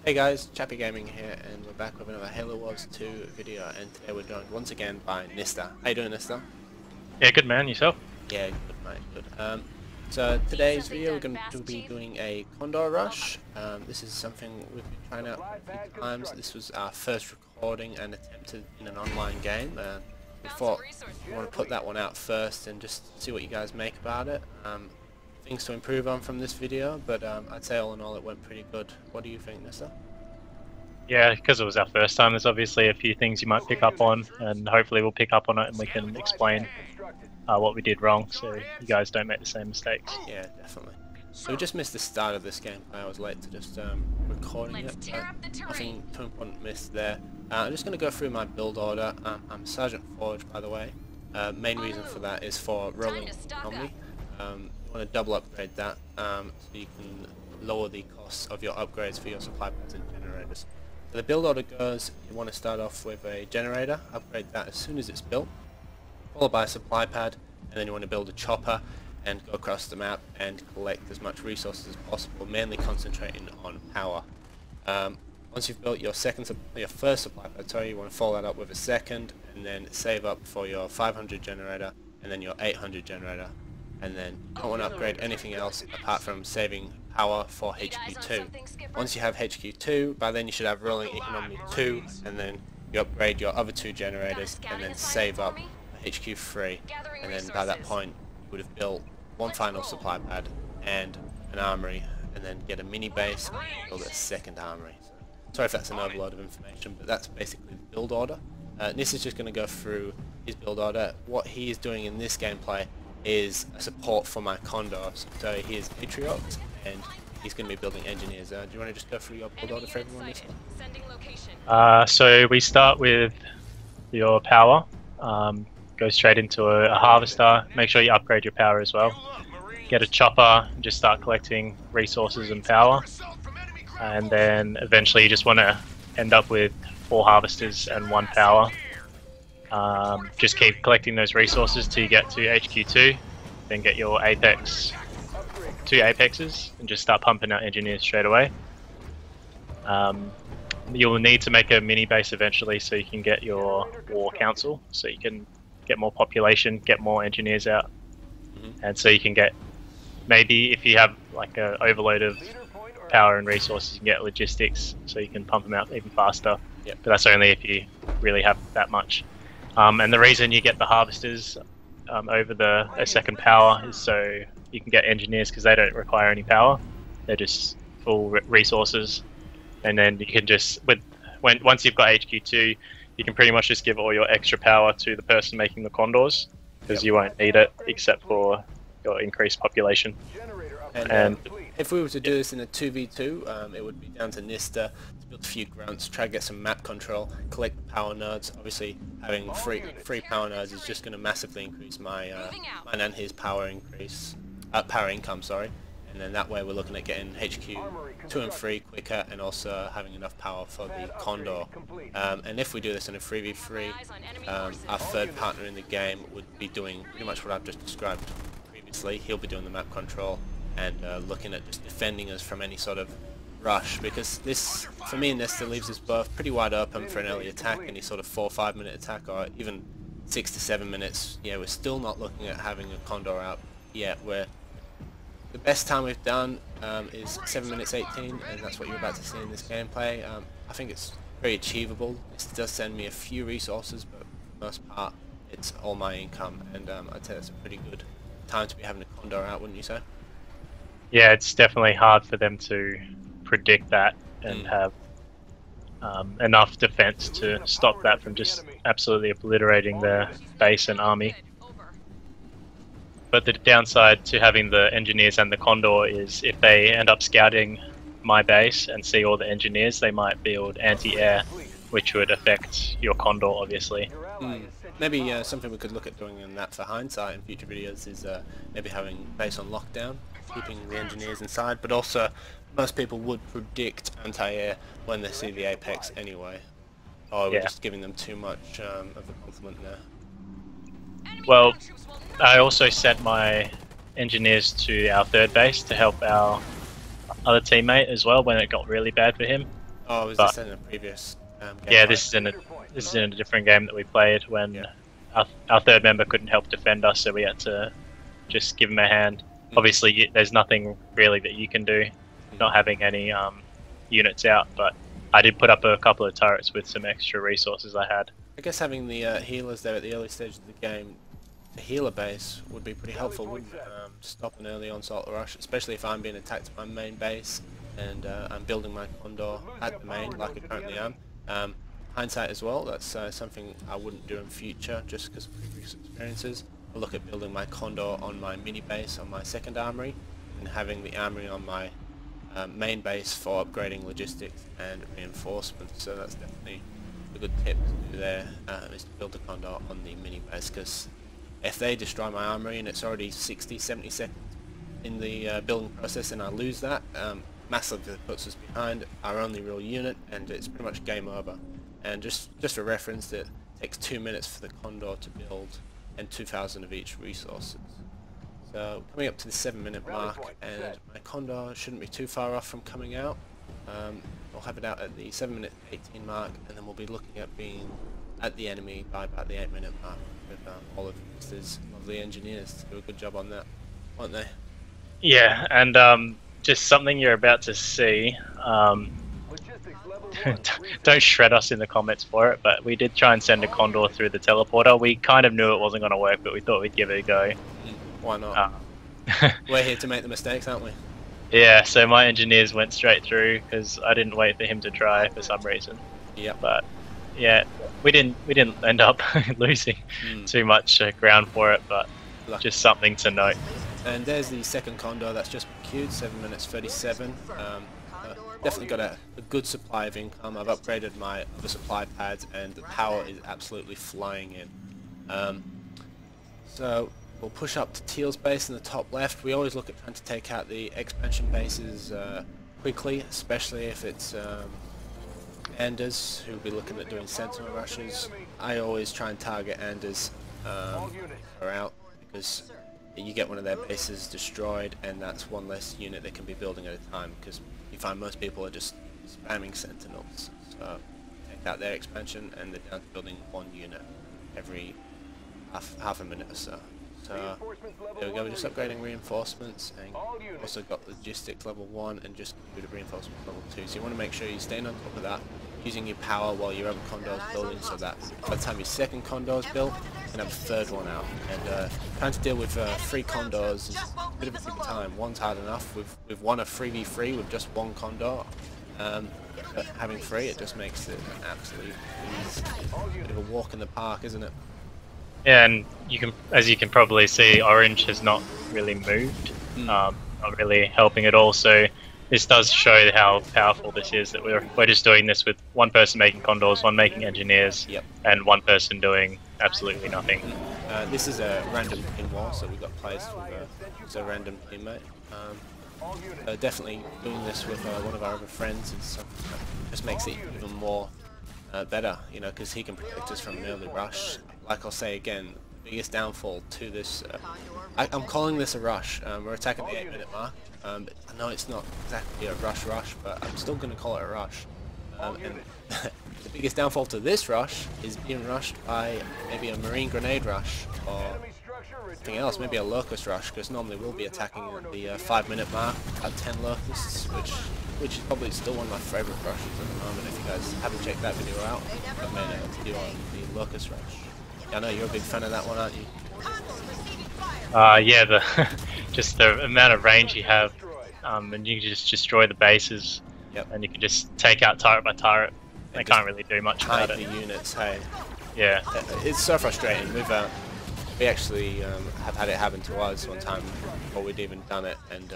Hey guys, Chappy Gaming here, and we're back with another Halo Wars 2 video, and today we're joined once again by Nista. How you doing, Nista? Yeah, good man, yourself? Yeah, good mate, good. So today's video we're going to be doing a Condor rush. This is something we've been trying out a few times. This was our first recording and attempted in an online game. We thought we want to put that one out first and just see what you guys make about it. Things to improve on from this video, but I'd say all in all it went pretty good. What do you think, Nista? Yeah, because it was our first time, there's obviously a few things you might pick up on, and hopefully we'll pick up on it and we can explain what we did wrong so you guys don't make the same mistakes. Yeah, definitely. So we just missed the start of this game. I was late to just recording it, but nothing too important missed there. I'm just going to go through my build order. I'm Sergeant Forge, by the way. Main reason for that is for rolling economy. You want to double upgrade that so you can lower the costs of your upgrades for your supply pads and generators. So the build order goes, you want to start off with a generator, upgrade that as soon as it's built, followed by a supply pad, and then you want to build a chopper and go across the map and collect as much resources as possible, mainly concentrating on power. Once you've built your first supply pad, you want to follow that up with a second, and then save up for your 500 generator, and then your 800 generator. And then you don't want to upgrade anything else apart from saving power for HQ2. Once you have HQ2, by then you should have rolling economy 2, and then you upgrade your other two generators and then save up HQ3, and then by that point you would have built one final supply pad and an armory, and then get a mini base and build a second armory. Sorry if that's an overload of information, but that's basically the build order. Nis is just going to go through his build order. What he is doing in this gameplay is a support for my Condors. So he is Patriot, and he's going to be building engineers. Do you want to just go through your build order for everyone this one? So we start with your power, go straight into a harvester, make sure you upgrade your power as well. Get a chopper, and just start collecting resources and power. And then eventually you just want to end up with 4 harvesters and 1 power. Just keep collecting those resources till you get to HQ2, then get your apex, 2 apexes, and just start pumping out engineers straight away. You'll need to make a mini base eventually so you can get your war council, so you can get more population, get more engineers out, and so you can get, maybe if you have like an overload of power and resources, you can get logistics, so you can pump them out even faster. Yep. But that's only if you really have that much. And the reason you get the harvesters over the second power is so you can get engineers, because they don't require any power. They're just full resources, and then you can just once you've got HQ2, you can pretty much just give all your extra power to the person making the Condors, because you won't need it except for your increased population. And if we were to do this in a 2v2, it would be down to Nista to build a few grunts, try to get some map control, collect the power nodes. Obviously, having free power nodes is just going to massively increase mine and his power income, sorry. And then that way we're looking at getting HQ 2 and 3 quicker, and also having enough power for the Condor. And if we do this in a 3v3, our third partner in the game would be doing pretty much what I've just described previously. He'll be doing the map control and looking at just defending us from any sort of rush, because this, for me, Nesta leaves us both pretty wide open for an early attack, any sort of 4 or 5 minute attack, or even 6 to 7 minutes. Yeah, we're still not looking at having a Condor out yet. The best time we've done is 7 minutes 18, and that's what you're about to see in this gameplay. I think it's very achievable. This does send me a few resources, but for the most part it's all my income, and I'd say that's a pretty good time to be having a Condor out, wouldn't you say? Yeah, it's definitely hard for them to predict that and have enough defense to stop that from just absolutely obliterating their base and army. But the downside to having the engineers and the Condor is if they end up scouting my base and see all the engineers, they might build anti-air, which would affect your Condor, obviously. Maybe something we could look at doing in that for hindsight in future videos is maybe having base on lockdown, keeping the engineers inside, but also most people would predict anti-air when they see the apex anyway. Or we're just giving them too much of a compliment there. Well, I also sent my engineers to our third base to help our other teammate as well when it got really bad for him. Oh, was But this in a previous game? yeah, this is in a different game that we played when Yeah. our third member couldn't help defend us, so we had to just give him a hand. Obviously, there's nothing really that you can do, not having any units out. But I did put up a couple of turrets with some extra resources I had. I guess having the healers there at the early stage of the game, the healer base would be pretty helpful, wouldn't it? Stop an early onslaught rush, especially if I'm being attacked at my main base and I'm building my Condor at the main, like I currently am. Hindsight as well, that's something I wouldn't do in future, just because of previous experiences. I look at building my Condor on my mini base on my second armory, and having the armory on my main base for upgrading logistics and reinforcements. So that's definitely a good tip to do there, is to build a Condor on the mini base, because if they destroy my armory and it's already 60-70 seconds in the building process and I lose that, massively puts us behind our only real unit, and it's pretty much game over. And just for reference, it takes 2 minutes for the Condor to build and 2,000 of each resources. So coming up to the 7-minute mark, and my Condor shouldn't be too far off from coming out. We'll have it out at the 7-minute 18 mark, and then we'll be looking at being at the enemy by about the 8-minute mark with all of these lovely engineers to do a good job on that, won't they? Yeah, and just something you're about to see. Don't shred us in the comments for it, but we did try and send a Condor through the teleporter. We kind of knew it wasn't going to work, but we thought we'd give it a go. Why not? We're here to make the mistakes, aren't we? Yeah, so my engineers went straight through because I didn't wait for him to try for some reason. Yeah. But yeah, we didn't end up losing too much ground for it, but just something to note. And there's the second Condor that's just been queued, 7 minutes 37. Definitely got a good supply of income. I've upgraded my other supply pads and the power is absolutely flying in. So we'll push up to Teal's base in the top left. We always look at trying to take out the expansion bases quickly, especially if it's Anders, who'll be looking at doing sentinel rushes. I always try and target Anders are out, because you get one of their bases destroyed and that's one less unit they can be building at a time, because you find most people are just spamming sentinels. So take out their expansion and they're down to building one unit every half a minute or so. So there we go, we're just upgrading reinforcements, and also got logistics level 1 and just computer reinforcements level 2. So you want to make sure you're staying on top of that, using your power while your other Condor's building, so that by the time your second Condor's built, you can have a third one out. And trying to deal with 3 Condors is a bit of a big time. One's hard enough. We've won a 3v3 with just 1 Condor. But having 3, it just makes it an absolute bit of a walk in the park, isn't it? Yeah, and as you can probably see, Orange has not really moved, not really helping at all. So this does show how powerful this is, that we're just doing this with one person making Condors, one making engineers, and one person doing absolutely nothing. This is a random team war, so we got placed with a random teammate. Definitely doing this with one of our other friends is something that just makes it even more better, you know, because he can protect us from an early rush. Like I'll say again, the biggest downfall to this, I'm calling this a rush. We're attacking the 8-minute mark. But I know it's not exactly a rush, but I'm still going to call it a rush. And the biggest downfall to this rush is being rushed by maybe a marine grenade rush or something else, maybe a locust rush, because normally we'll be attacking at the 5-minute mark at 10 locusts, which is probably still one of my favourite rushes at the moment. If you guys haven't checked that video out, I've made a video on the locust rush. I know you're a big fan of that one, aren't you? Yeah, just the amount of range you have, and you can just destroy the bases, and you can just take out turret by turret. They can't really do much about it. The units, hey. Yeah. It's so frustrating. We actually have had it happen to us one time before we'd even done it, and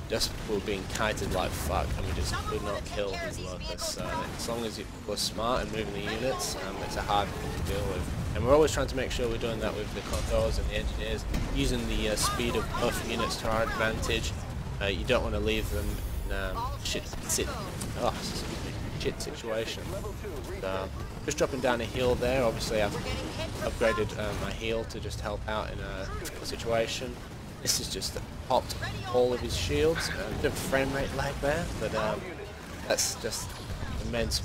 just we were being kited like fuck, and we just could not kill these locusts. As long as you were smart and moving the units, it's a hard thing to deal with. And we're always trying to make sure we're doing that with the Condors and the engineers, using the speed of both units to our advantage. You don't want to leave them in shit situation. Just dropping down a heal there. Obviously I've upgraded my heal to just help out in a difficult situation. This is just popped all of his shields. A bit of frame rate lag there, but that's just immense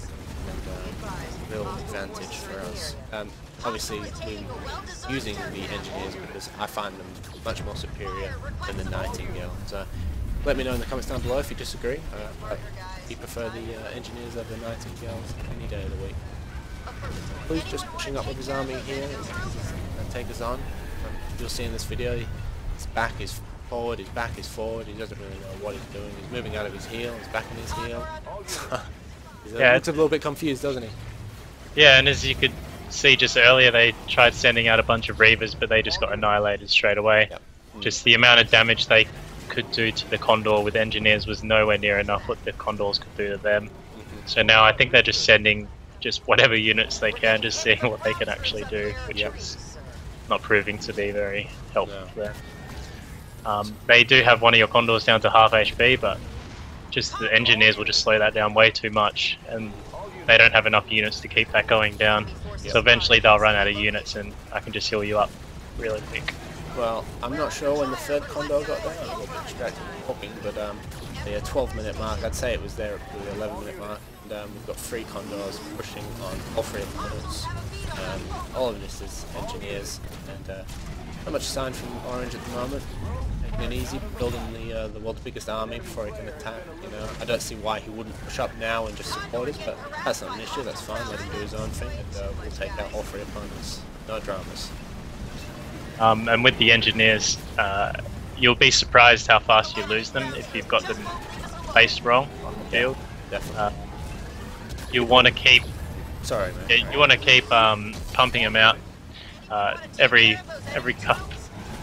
and real advantage for us. Obviously, we're using the engineers because I find them much more superior than the Nightingale. So let me know in the comments down below if you disagree. But you prefer the engineers over the Nightingales any day of the week. He's just pushing up with his army here and take us on. You'll see in this video, his back is forward, his back is forward, he doesn't really know what he's doing. He's moving out of his heel, he's back in his heel. He looks a little bit confused, doesn't he? Yeah, and as you could see just earlier, they tried sending out a bunch of Reavers, but they just got annihilated straight away. Yep. Just the amount of damage they could do to the Condor with engineers was nowhere near enough what the Condors could do to them. So now I think they're just sending just whatever units they can, just seeing what they can actually do, which is not proving to be very helpful for them. They do have one of your Condors down to half HP, but just the engineers will just slow that down way too much, and they don't have enough units to keep that going down. So eventually they'll run out of units and I can just heal you up really quick. Well, I'm not sure when the third Condor got there, I'm a little bit distracted with talking, but the 12-minute mark, I'd say it was there at the 11-minute mark, and we've got 3 Condors pushing on all 3 of the models. All of this is engineers, and not much sign from Orange at the moment. Taking it easy, building the world's biggest army before he can attack. You know, I don't see why he wouldn't push up now and just support us, but that's not an issue. That's fine. Let him do his own thing, and we'll take out all 3 opponents. No dramas. And with the engineers, you'll be surprised how fast you lose them if you've got them placed wrong on the field. Definitely. You want to keep. Sorry, man. You want to keep pumping them out every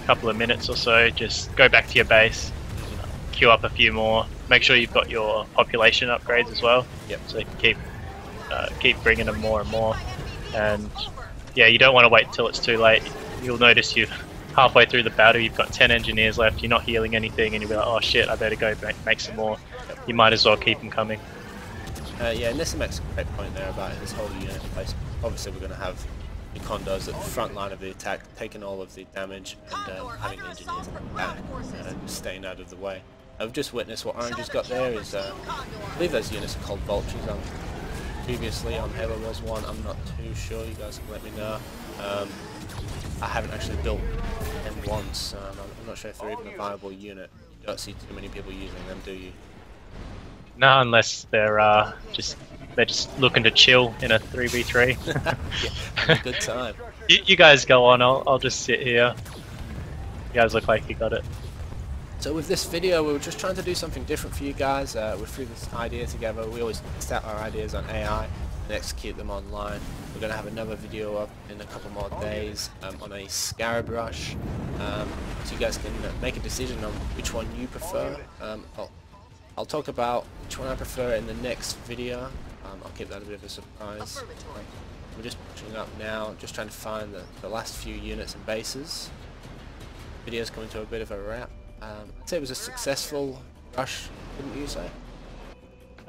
couple of minutes or so. Just go back to your base, queue up a few more. Make sure you've got your population upgrades as well. Yep. So you can keep bringing them more and more. And yeah, you don't want to wait until it's too late. You'll notice you're halfway through the battle, you've got 10 engineers left, you're not healing anything, and you'll be like, oh shit, I better go make some more. You might as well keep them coming. Yeah, and Nissa makes a great point there about his whole unit placement. Obviously we're going to have the Condors at the front line of the attack, taking all of the damage, and having the engineers in the back, staying out of the way. I've just witnessed what Orange has got there is, I believe those units are called Vultures. Previously on Halo Wars 1, I'm not too sure, you guys can let me know. I haven't actually built them once, I'm not sure if they're even a viable unit. You don't see too many people using them, do you? No, unless they're just looking to chill in a 3v3. Yeah, a good time. You guys go on, I'll just sit here. You guys look like you got it. So with this video, we were just trying to do something different for you guys. We threw this idea together. We always test out our ideas on AI and execute them online. We're going to have another video up in a couple more days on a Scarab Rush, so you guys can make a decision on which one you prefer. I'll talk about which one I prefer in the next video. I'll keep that a bit of a surprise. We're just pushing up now, just trying to find the last few units and bases. Video's coming to a bit of a wrap. I'd say it was a successful rush, wouldn't you say?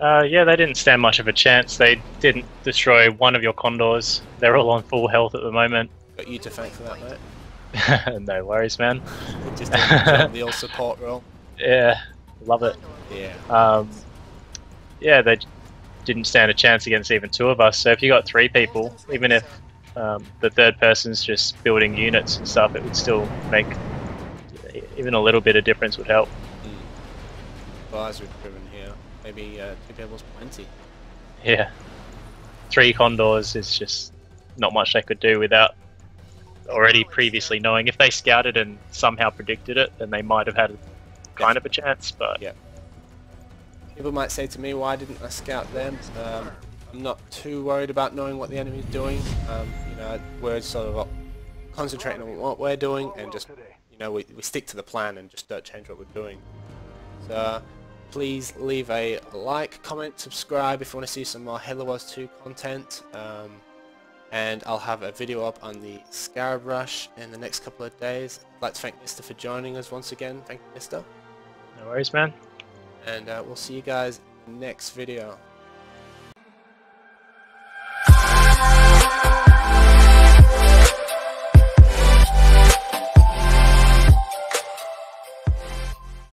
Yeah, they didn't stand much of a chance. They didn't destroy one of your Condors. They're all on full health at the moment. Got you to thank for that, mate. No worries, man. Just the old support role. Yeah, love it. Yeah. Yeah, they didn't stand a chance against even 2 of us. So if you got 3 people, even if the third person's just building units and stuff, it would still make even a little bit of difference would help. Well, as we've proven here, maybe 2 people's plenty. Yeah. 3 Condors is just not much they could do without already previously knowing. If they scouted and somehow predicted it, then they might have had kind of a chance, but... Yeah. People might say to me, why didn't I scout them? I'm not too worried about knowing what the enemy's doing. You know, we're sort of concentrating on what we're doing and just, you know, we stick to the plan and just don't change what we're doing. So please leave a like, comment, subscribe if you want to see some more Halo Wars 2 content. And I'll have a video up on the Scarab Rush in the next couple of days. I'd like to thank Mr. for joining us once again. Thank you, Mr. No worries, man. And we'll see you guys next video.